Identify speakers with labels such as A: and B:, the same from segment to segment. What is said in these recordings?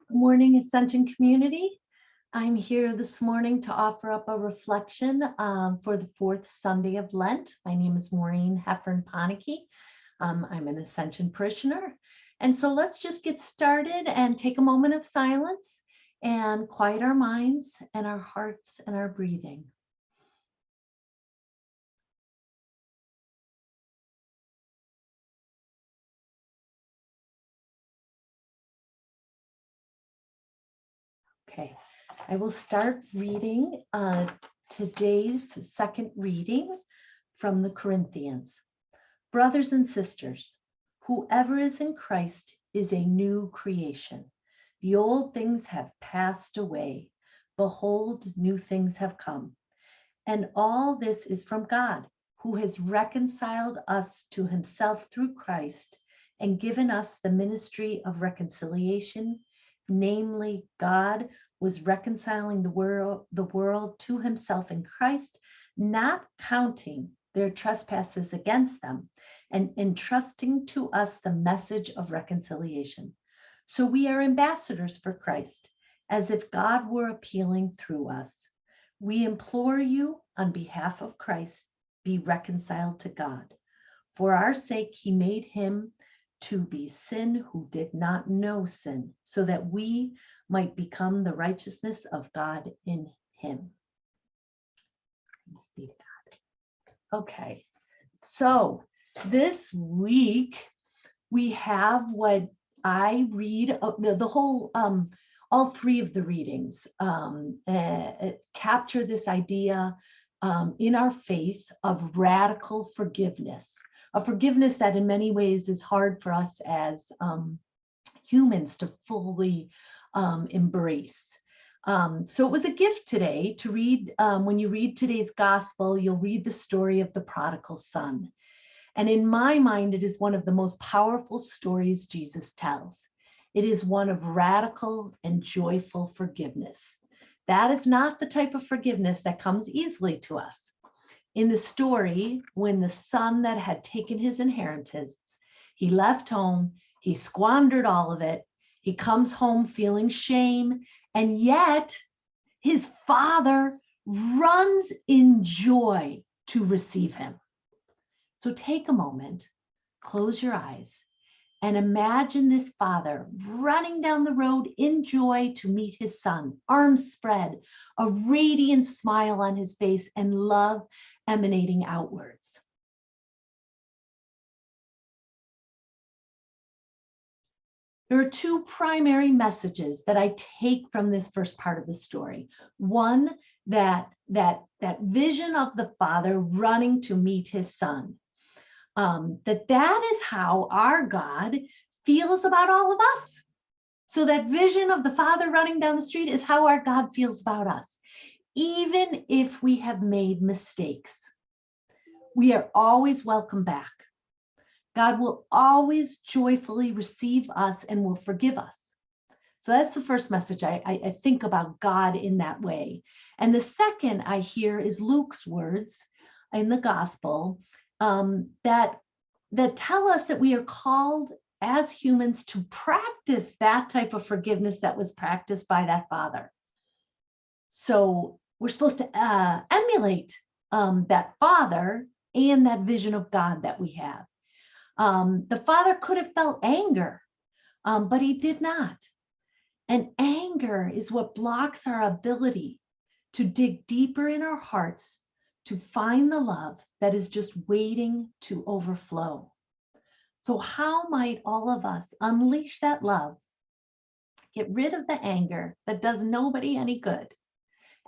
A: Good morning, Ascension community. I'm here this morning to offer up a reflection for the fourth Sunday of Lent. My name is Maureen Heffern Ponicki. I'm an Ascension parishioner. And so let's just get started and take a moment of silence and quiet our minds and our hearts and our breathing. Okay, I will start reading today's second reading from the Corinthians. Brothers and sisters, whoever is in Christ is a new creation. The old things have passed away. Behold, new things have come. And all this is from God, who has reconciled us to himself through Christ and given us the ministry of reconciliation. Namely, God was reconciling the world to himself in Christ, not counting their trespasses against them, and entrusting to us the message of reconciliation. So we are ambassadors for Christ, as if God were appealing through us. We implore you on behalf of Christ, be reconciled to God. For our sake, he made him to be sin who did not know sin, so that we might become the righteousness of God in him. Thanks be to God. Okay, so this week we have what I read, the whole, all three of the readings capture this idea in our faith of radical forgiveness, a forgiveness that in many ways is hard for us as humans to fully embrace. So it was a gift today to read. When you read today's gospel, you'll read the story of the prodigal son. And in my mind, it is one of the most powerful stories Jesus tells. It is one of radical and joyful forgiveness. That is not the type of forgiveness that comes easily to us. In the story, when the son that had taken his inheritance, he left home, he squandered all of it, he comes home feeling shame, and yet his father runs in joy to receive him. So take a moment, close your eyes, and imagine this father running down the road in joy to meet his son, arms spread, a radiant smile on his face, and love emanating outwards. There are two primary messages that I take from this first part of the story. One, that vision of the father running to meet his son. That is how our God feels about all of us. So that vision of the Father running down the street is how our God feels about us. Even if we have made mistakes, we are always welcome back. God will always joyfully receive us and will forgive us. So that's the first message. I think about God in that way. And the second I hear is Luke's words in the gospel that tell us that we are called as humans to practice that type of forgiveness that was practiced by that father. So we're supposed to emulate that father and that vision of God that we have. The father could have felt anger, but he did not. And anger is what blocks our ability to dig deeper in our hearts to find the love that is just waiting to overflow. So how might all of us unleash that love, get rid of the anger that does nobody any good,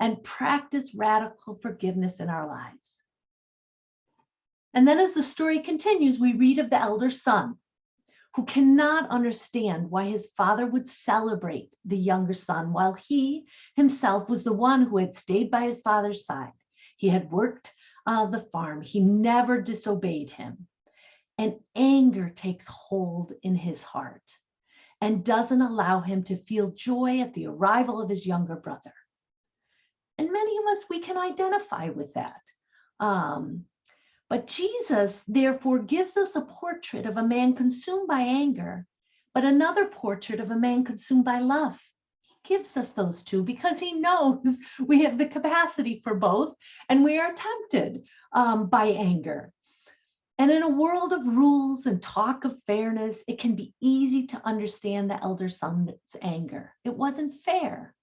A: and practice radical forgiveness in our lives? And then as the story continues, we read of the elder son who cannot understand why his father would celebrate the younger son while he himself was the one who had stayed by his father's side. He had worked the farm. He never disobeyed him. And anger takes hold in his heart and doesn't allow him to feel joy at the arrival of his younger brother. And many of us, we can identify with that. But Jesus, therefore, gives us a portrait of a man consumed by anger, but another portrait of a man consumed by love. gives us those two because he knows we have the capacity for both, and we are tempted by anger. And in a world of rules and talk of fairness, it can be easy to understand the elder son's anger. It wasn't fair.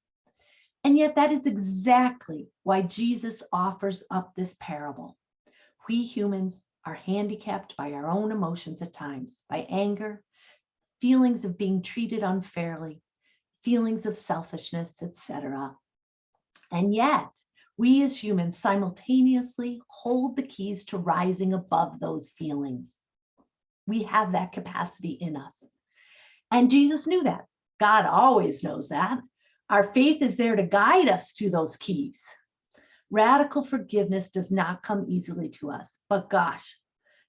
A: And yet that is exactly why Jesus offers up this parable. We humans are handicapped by our own emotions at times, by anger, feelings of being treated unfairly, feelings of selfishness, etc. And yet, we as humans simultaneously hold the keys to rising above those feelings. We have that capacity in us. And Jesus knew that. God always knows that. Our faith is there to guide us to those keys. Radical forgiveness does not come easily to us, but gosh,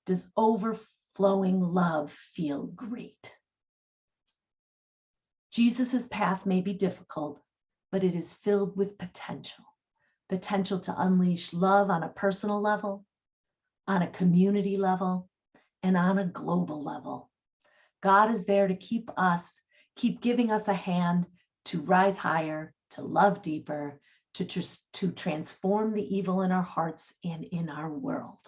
A: does overflowing love feel great. Jesus's path may be difficult, but it is filled with potential to unleash love on a personal level, on a community level, and on a global level. God is there to keep giving us a hand to rise higher, to love deeper, to transform the evil in our hearts and in our world.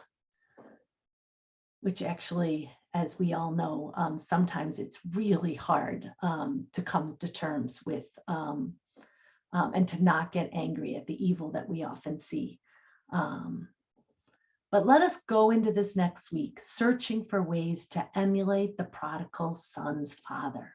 A: Which actually, as we all know, sometimes it's really hard to come to terms with and to not get angry at the evil that we often see. But let us go into this next week searching for ways to emulate the prodigal son's father.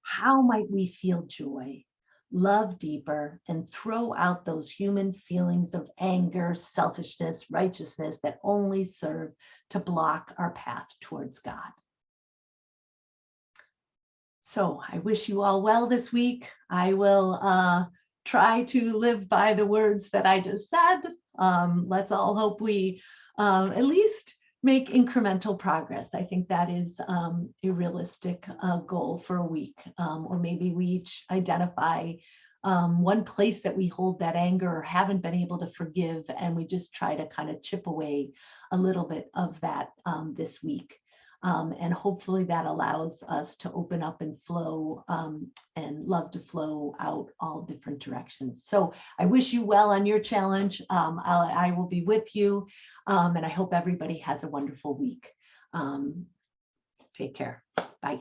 A: How might we feel joy, love deeper, and throw out those human feelings of anger, selfishness, righteousness that only serve to block our path towards God? So I wish you all well this week. I will try to live by the words that I just said. Let's all hope we at least make incremental progress. I think that is a realistic goal for a week. Or maybe we each identify one place that we hold that anger or haven't been able to forgive, and we just try to kind of chip away a little bit of that this week. And hopefully that allows us to open up and flow and love to flow out all different directions. So I wish you well on your challenge. I will be with you, and I hope everybody has a wonderful week. Take care. Bye.